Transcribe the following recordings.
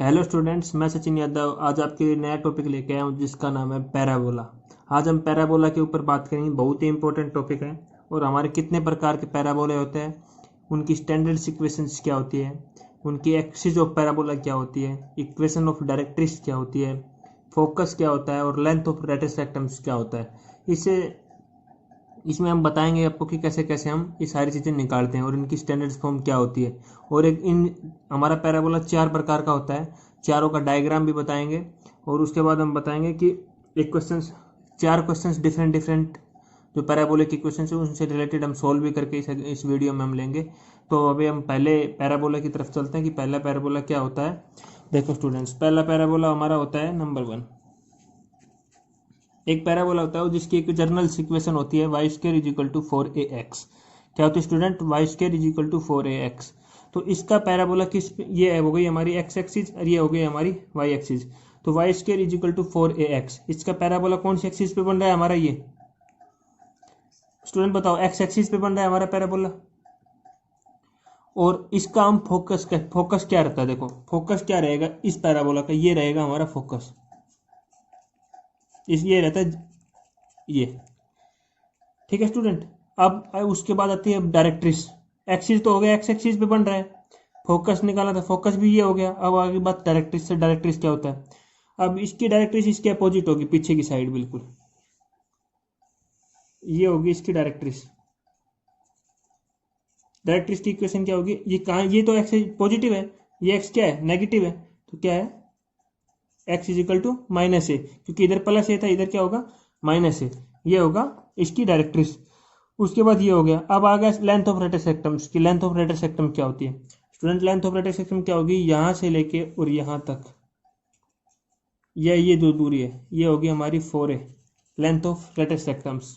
Hello students, मैं सचिन यादव आज आपके लिए नया टॉपिक लेके आया हूँ जिसका नाम है पैराबोला। आज हम पैराबोला के ऊपर बात करेंगे। बहुत ही इंपॉर्टेंट टॉपिक है। और हमारे कितने प्रकार के पैराबोले होते हैं, उनकी स्टैंडर्ड इक्वेशंस क्या होती है, उनकी एक्सिस ऑफ पैराबोला क्या होती है, इक्वेशन ऑफ डायरेक्ट्रिक्स क्या होती है, फोकस क्या होता है और लेंथ ऑफ रेडियस रेक्टम्स क्या होता है। इसे इसमें हम बताएंगे आपको कि कैसे कैसे हम ये सारी चीज़ें निकालते हैं और इनकी स्टैंडर्ड फॉर्म क्या होती है। और एक इन हमारा पैराबोला 4 प्रकार का होता है, चारों का डायग्राम भी बताएंगे। और उसके बाद हम बताएंगे कि एक क्वेश्चन 4 क्वेश्चंस डिफरेंट डिफरेंट जो पैराबोलिक इक्वेशन है उनसे रिलेटेड हम सोल्व भी करके इस वीडियो में हम लेंगे। तो अभी हम पहले पैराबोला की तरफ चलते हैं कि पहला पैराबोला क्या होता है। देखो स्टूडेंट्स, पहला पैराबोला हमारा होता है नंबर 1। एक पैराबोला होता है जिसकी एक जनरल इक्वेशन होती है y square is equal to 4ax। क्या होती है student? y square is equal to 4ax। तो इसका पैराबोला किस, ये हो गई हमारी x एक्सिस और ये हो गई हमारी y एक्सिस। तो y square is equal to 4ax, इसका पैराबोला कौन सी एक्सिस पे बन रहा है हमारा? ये स्टूडेंट बताओ, x एक्सिस पे बन रहा है हमारा पैराबोला। और इसका हम फोकस क्या रहता है? देखो फोकस क्या रहेगा इस पैराबोला का, ये रहेगा हमारा फोकस। ये रहता है ये। ठीक है स्टूडेंट। अब उसके बाद आती है डायरेक्ट्रिक्स। एक्सिस तो हो गया, एक्स एक्सिस पे बन रहा है, फोकस निकाला था, फोकस भी ये हो गया। अब आगे बात डायरेक्ट्रिक्स से। डायरेक्ट्रिक्स क्या होता है? अब इसकी डायरेक्ट्रिक्स इसके अपोजिट होगी, पीछे की साइड बिल्कुल ये होगी इसकी डायरेक्ट्रिक्स। डायरेक्ट्रिक्स की इक्वेशन क्या होगी? ये कहाँ, ये तो एक्स पॉजिटिव है, ये एक्स क्या है? नेगेटिव है। तो क्या है? X is equal to minus a, क्योंकि इधर प्लस ए था, इधर क्या होगा? Minus a. ये होगा इसकी डायरेक्ट्रिक्स। उसके बाद ये हो गया। अब आ गया लेंथ ऑफ रेडियस रेक्टम की। लेंथ ऑफ रेडियस रेक्टम क्या होती है student? Length of radius rectum क्या होगी? यहां से लेके और यहां तक, ये जो दूरी है ये होगी हमारी 4a, लेंथ ऑफ रेडियस रेक्टम्स।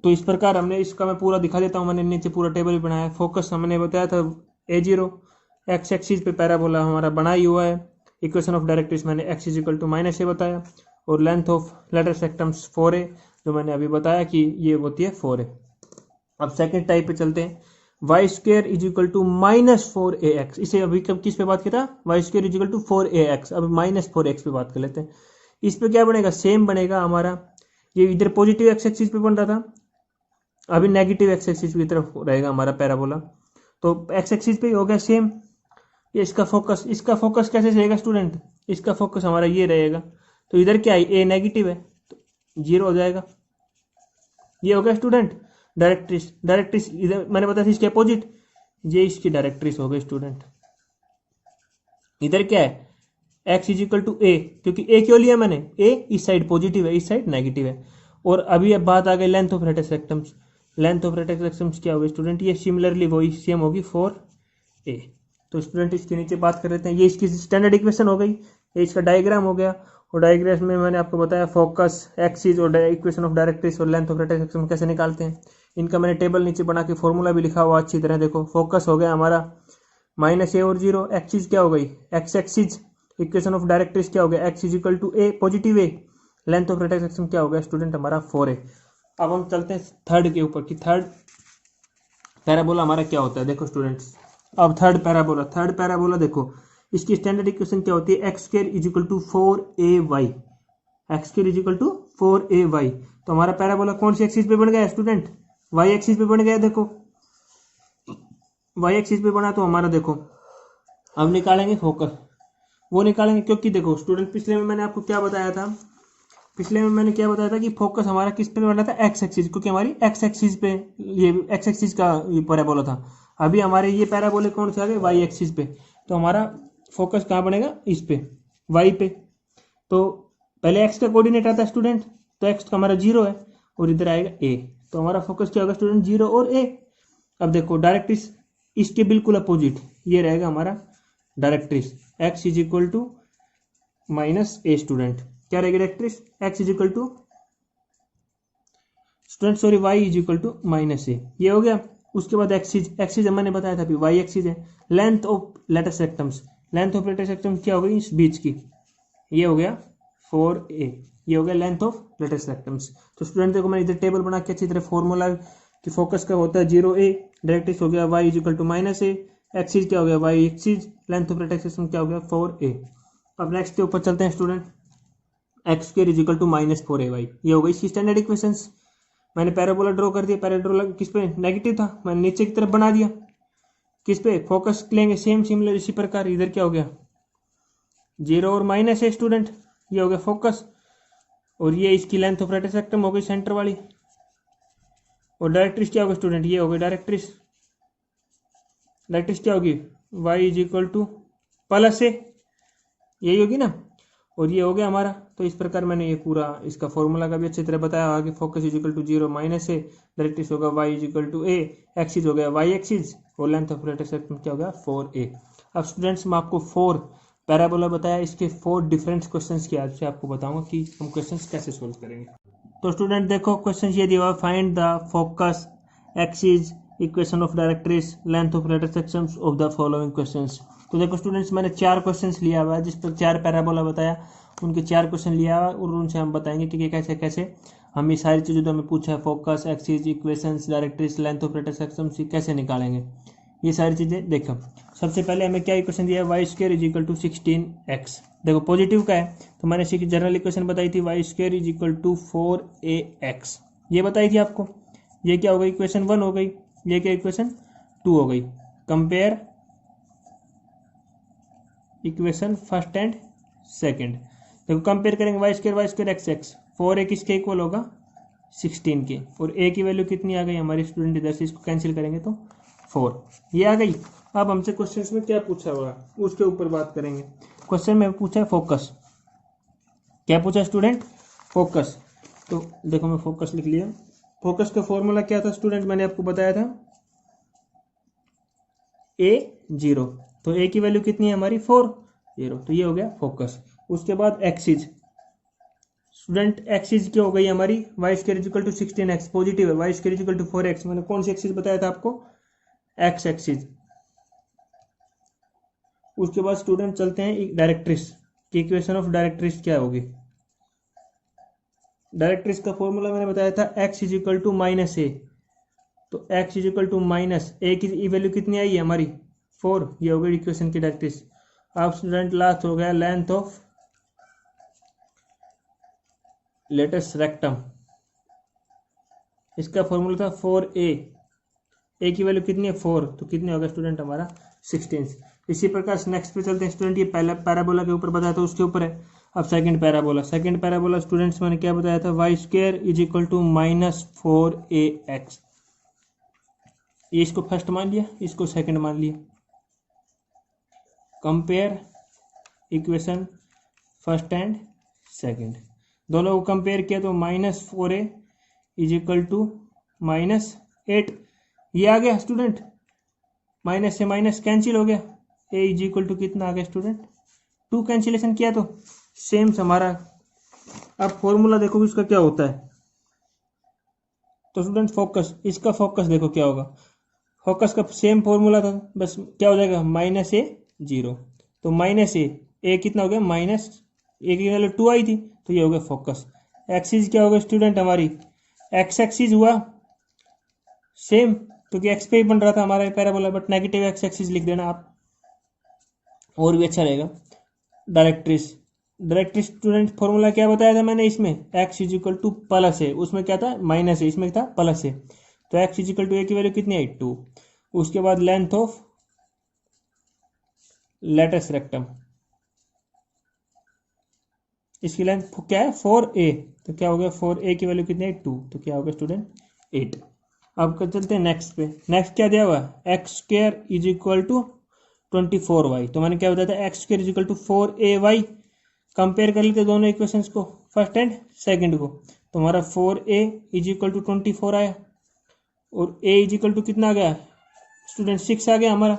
तो इस प्रकार हमने इसका मैं पूरा दिखा देता हूँ। मैंने नीचे पूरा टेबल भी बनाया है। फोकस हमने बताया था a0, एक्स एक्सिस पे पैराबोला हमारा बना ही हुआ है। इक्वेशन ऑफ डायरेक्ट्रिक्स मैंने x is equal to minus a बताया। और लेंथ ऑफ रेडियस रेक्टम्स 4a, जो मैंने अभी बताया कि ये होती है 4a। अब सेकंड टाइप पे चलते हैं। Y square is equal to minus 4ax। इसे अभी कब किस पे बात किया था? Y square is equal to 4ax। अब माइनस 4x पे बात कर लेते हैं। इस पे क्या बनेगा? सेम बनेगा हमारा। ये इधर पॉजिटिव एक्स एक्सिस पे बन रहा था, अभी नेगेटिव एक्स एक्सिस की तरफ रहेगा हमारा पैराबोला। तो एक्स एक्सिस पे हो गया सेम। ये इसका फोकस कैसे रहेगा स्टूडेंट? इसका फोकस हमारा ये रहेगा। तो इधर क्या है? ए नेगेटिव है तो 0 हो जाएगा। ये हो गया स्टूडेंट डायरेक्ट्रिक्स। डायरेक्ट्रिक्स इधर मैंने बताया था इसके अपोजिट, ये इसकी डायरेक्ट्रिक्स हो गई स्टूडेंट। इधर क्या है? एक्स इज इक्वल टू ए, क्योंकि ए क्यों लिया मैंने? ए इस साइड पॉजिटिव है, इस साइड नेगेटिव है। और अभी अब बात आ गई length of radius रेक्टम्स। Length of radius रेक्टम्स क्या होगी स्टूडेंट? ये सिमिलरली वही सेम होगी 4a। तो स्टूडेंट इसके नीचे बात कर लेते हैं। ये इसकी स्टैंडर्ड इक्वेशन हो गई, ये इसका डायग्राम हो गया। और डायग्राम में मैंने आपको बताया फोकस, एक्सिस और इक्वेशन ऑफ डायरेक्ट्रिक्स और लेंथ ऑफ रेडियस रेक्टम कैसे निकालते हैं। इनका मैंने टेबल नीचे बना के फॉर्मूला भी लिखा हुआ अच्छी तरह। देखो फोकस हो गया हमारा माइनस ए और 0। एक्सिस क्या हो गई? X axis. Equation of directrix क्या हो गया? X is equal to a, positive a. Length of radius rectum क्या हो गया स्टूडेंट? हमारा 4a। अब हम चलते हैं थर्ड के ऊपर कि थर्ड पैराबोला हमारा क्या होता है। देखो स्टूडेंट्स, अब थर्ड पैराबोला देखो, इसकी स्टैंडर्ड इक्वेशन क्या होती है? X square is equal to 4ay। X square is equal to 4ay। तो हमारा पैराबोला कौन सी एक्सिस पे बन गया स्टूडेंट? वाई एक्सिस पे बन गया। देखो वाई एक्सिस पे बना तो हमारा देखो, अब निकालेंगे फोकस, वो निकालेंगे। क्योंकि देखो स्टूडेंट, पिछले में मैंने आपको क्या बताया था? पिछले में मैंने क्या बताया था कि फोकस हमारा किस पे बना था? एक्स एक्सिस, क्योंकि हमारी एक्स एक्सिस पे ये एक्स एक्सिस का ये पैराबोला था। अभी हमारे ये पैराबोले कौन से आ गए? वाई एक्सिस पे। तो हमारा फोकस कहाँ बनेगा? इस पे, वाई पे। तो पहले एक्स का कोऑर्डिनेट आता है स्टूडेंट, तो एक्स का हमारा 0 है और इधर आएगा ए। तो हमारा फोकस क्या होगा स्टूडेंट? 0 और ए। अब देखो डायरेक्ट्रिक्स इसके बिल्कुल अपोजिट, ये रहेगा हमारा directrix. X is equal to minus a. Student क्या रहेगी directrix? X is equal to student sorry y is equal to minus a. ये हो गया। उसके बाद एक्सिस मैंने बताया था अभी, वाई एक्सिस है। Length of latus रेक्टम्स, length of latus रेक्टम्स क्या हो गई इस बीच की? ये हो गया 4a। ये हो गया लेंथ ऑफ लेटेस्ट रेक्टम्स। तो स्टूडेंट देखो मैंने इधर टेबल बना के अच्छी तरह फॉर्मूला कि फोकस का होता है 0a, डायरेक्ट्रिक्स हो गया y is equal to minus a, axis क्या हो गया? Y axis, length of latus rectum क्या हो गया? 4a। अब नेक्स्ट के ऊपर चलते हैं student. X square is equal to -4ay, ये हो गई इसकी स्टैंडर्ड इक्वेशंस। मैंने पैराबोला ड्रॉ कर दिया, पैराबोला किस पे नेगेटिव था, मैंने नीचे की तरफ बना दिया, किस पे फोकस लेंगे, सेम सिमिलर इसी प्रकार इधर क्या हो गया 0 और माइनस है स्टूडेंट, ये हो गया फोकस, और ये इसकी लेंथ ऑफ रेक्टेंगल सेक्टम हो गई सेंटर वाली, और डायरेक्ट्रिस क्या होगा स्टूडेंट, ये हो गई डायरेक्ट्रिस, डायरेक्ट्रिस क्या होगी y is equal to plus a, यही होगी ना, और ये हो गया हमारा। तो इस प्रकार मैंने ये पूरा इसका फॉर्मूला का भी अच्छी तरह बताया। आगे focus is equal to 0 minus a, directrix होगा y is equal to a, axis हो गया y एक्सिस, और लेंथ ऑफ रेक्टेंगल सेक्टम क्या हो गया 4a। अब स्टूडेंट्स मैं आपको 4 पैराबोला बताया, इसके 4 डिफरेंट क्वेश्चंस की आज से आपको बताऊंगा कि हम क्वेश्चंस कैसे सोल्व करेंगे। तो स्टूडेंट देखो क्वेश्चन ये दिया हुआ, find the focus, axis, equation of directrix, length of rectangle sections of the following questions. तो देखो स्टूडेंट्स मैंने 4 क्वेश्चंस लिया हुआ है, जिस पर 4 पैराबोला बताया, उनके 4 क्वेश्चन लिया हुआ और उनसे हम बताएंगे कि कैसे कैसे हम ये सारी चीज़ें जो हमें पूछा है, focus, axis, equations, directrix, length of rectangle sections, कैसे निकालेंगे ये सारी चीज़ें। देखो सबसे पहले हमें क्या इक्वेशन दिया है, y square is equal to 16x। देखो पॉजिटिव का है तो मैंने इसकी जनरल इक्वेशन बताई थी, y square is equal to 4ax, ये बताई थी आपको। ये क्या हो गई इक्वेशन 1 हो गई, ये क्या इक्वेशन 2 हो गई। Compare equation first and second. देखो कंपेयर करेंगे y square x x, 4a किसके इक्वल होगा 16 के, और a की वैल्यू कितनी आ गई हमारी स्टूडेंट, इधर से इसको कैंसिल करेंगे तो 4 ये आ गई। अब हमसे क्वेश्चन में क्या पूछा हुआ उसके ऊपर बात करेंगे। क्वेश्चन में पूछा है फोकस, क्या पूछा स्टूडेंट फोकस। तो देखो मैं फोकस लिख लिया। फोकस का फॉर्मूला क्या था स्टूडेंट, मैंने आपको बताया था a0, तो a की वैल्यू कितनी है हमारी 4, 0, तो ये हो गया फोकस। उसके बाद एक्सिस, स्टूडेंट एक्सिस क्या हो गई हमारी, y square is equal to 16x, positive है, y square is equal to 4x, मैंने कौन सी एक्सिस बताया था आपको, एक्स एक्सिस। उसके बाद स्टूडेंट चलते हैं डायरेक्ट्रिस की, इक्वेशन ऑफ डायरेक्ट्रिस क्या होगी। डायरेक्ट्रिस का फॉर्मूला मैंने बताया था x is equal to minus a, तो x is equal to minus a की वैल्यू कितनी आई है हमारी 4, ये हो गई इक्वेशन की डायरेक्ट्रिस। अब स्टूडेंट लास्ट हो गया लेंथ ऑफ लेटेस्ट रेक्टम, इसका फॉर्मूला था 4a, ए की वैल्यू कितनी है 4, तो कितने होगा स्टूडेंट हमारा 16। इसी प्रकार नेक्स्ट पे चलते हैं स्टूडेंट, ये पहला पैराबोला के ऊपर बताया था उसके ऊपर है। अब सेकंड पैराबोला स्टूडेंट्स मैंने क्या बताया था, y square is equal to -4ax, ये इसको फर्स्ट मान लिया, इसको सेकंड मान लिया। Compare equation first and second, दोनों को कंपेयर किया तो -4a इज इक्वल टू -8, ये आ गया स्टूडेंट, माइनस से माइनस कैंसिल हो गया, a इज इक्वल टू कितना आ गया स्टूडेंट 2, कैंसिलेशन किया तो सेम हमारा। अब फॉर्मूला देखो इसका क्या होता है, तो स्टूडेंट फोकस, इसका फोकस देखो क्या होगा, फोकस का सेम फॉर्मूला था, बस क्या हो जाएगा -a0, तो -a कितना हो गया -a की वैल्यू 2 आई थी, तो ये हो गया फोकस। एक्सिस क्या होगा स्टूडेंट हमारी, एक्स एक्सिस हुआ सेम, क्योंकि एक्स पे ही बन रहा था हमारा parabola, but negative x axis लिख देना आप और भी अच्छा रहेगा। डायरेक्ट्रिस स्टूडेंट फॉर्मूला क्या बताया था मैंने इसमें, x is equal to plus है, उसमें क्या था माइनस है, इसमें था प्लस है, तो एक्स इज इक्वल टू ए की वैल्यू कितनी है 2। उसके बाद लेंथ ऑफ लेटेस्ट रेक्टम, इसकी लेंथ क्या है 4a, तो क्या हो गया 4a की वैल्यू कितनी है 2, तो क्या हो गया स्टूडेंट 8। अब चलते हैं नेक्स्ट पे। नेक्स्ट क्या दिया हुआ है, x square is equal to 24y, तो मैंने क्या बताया था x square is equal to 4ay। Compare कर लेते दोनों इक्वेशंस को, फर्स्ट एंड सेकंड को, तो हमारा 4a इज इक्वल टू 24 आया, और a इज इक्वल टू कितना आ गया स्टूडेंट 6 आ गया हमारा।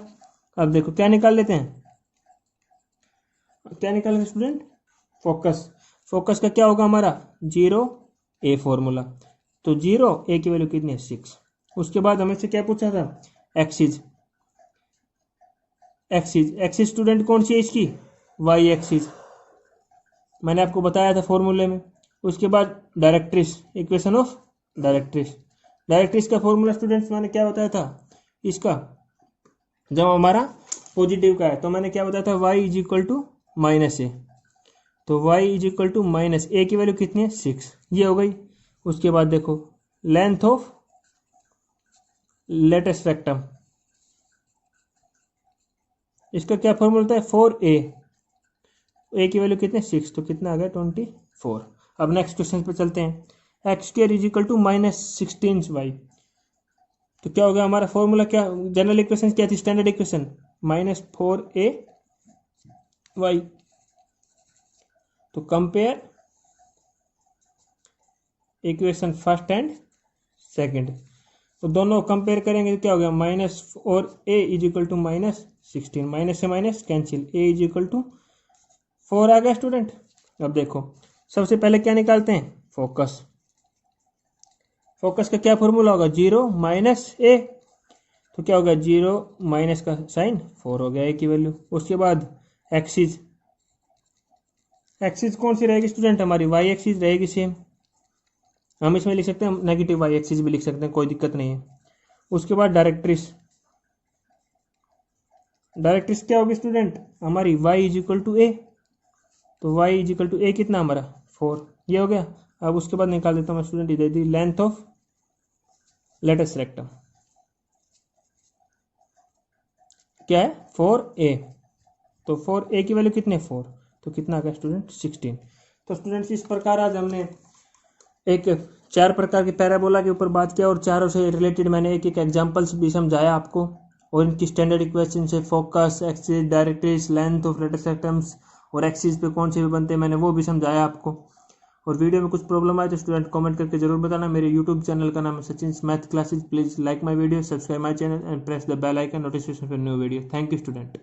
अब देखो क्या निकाल लेते हैं, क्या निकाल लेते स्टूडेंट फोकस। फोकस का क्या होगा हमारा 0a फॉर्मूला, तो 0a की वैल्यू कितनी है 6। उसके बाद हमें से क्या पूछा था, एक्सिस स्टूडेंट कौन सी है इसकी, वाई एक्सिस, मैंने आपको बताया था फॉर्मूले में। उसके बाद डायरेक्ट्रिस, इक्वेशन ऑफ डायरेक्ट्रिस का फॉर्मूला स्टूडेंट्स मैंने क्या बताया था इसका, जब हमारा पॉजिटिव का है तो मैंने क्या बताया था y is equal to -a, तो y is equal to minus a की वैल्यू कितनी है 6, ये हो गई। उसके बाद देखो लेंथ ऑफ लेटेस्ट रेक्टम, इसका क्या फॉर्मूला होता है 4a, ए की वैल्यू कितने 6, तो कितना आ गया 24। अब नेक्स्ट क्वेश्चन पे चलते हैं। X square is equal to minus 16y, तो क्या हो गया हमारा फॉर्मूला, क्या जनरल इक्वेशन क्या थी, स्टैंडर्ड इक्वेशन -4ay। तो compare equation first and second, तो दोनों कंपेयर करेंगे तो क्या हो गया -4a is equal to -16, minus से minus cancel, a is equal to 4 आ गया स्टूडेंट। अब देखो सबसे पहले क्या निकालते हैं, फोकस। फोकस का क्या फॉर्मूला होगा 0 माइनस a, तो क्या होगा 0 माइनस का साइन 4 हो गया a की वैल्यू। उसके बाद एक्सिस, एक्सिस कौन सी रहेगी स्टूडेंट, हमारी y एक्सिस रहेगी सेम, हम इसमें लिख सकते हैं नेगेटिव y एक्सिस भी लिख सकते हैं, कोई दिक्कत नहीं है। उसके बाद डायरेक्ट्रिस, डायरेक्ट्रिस क्या होगी स्टूडेंट हमारी y इज इक्वल टू ए, तो y इज इक्वल टू ए कितना हमारा 4, ये हो गया। अब उसके बाद निकाल देता हूँ मैं student, they the length of latus rectum, क्या है 4a, तो 4a की वैल्यू कितने 4, तो कितना आ गया स्टूडेंट 16। तो स्टूडेंट्स इस प्रकार आज हमने एक 4 प्रकार के पैराबोला के ऊपर बात किया और चारों से रिलेटेड मैंने एक एक एग्जांपल्स भी समझाया आपको, और इनकी स्टैंडर्ड इक्वेशन से focus, axis, directrix, length of latus rectums और एक्सिस पे कौन से भी बनते हैं मैंने वो भी समझाया आपको। और वीडियो में कुछ प्रॉब्लम आए तो स्टूडेंट कमेंट करके जरूर बताना। मेरे यूट्यूब चैनल का नाम है Sachin math classes. Please like my video, subscribe my channel and press the bell icon notification for new video. Thank you student.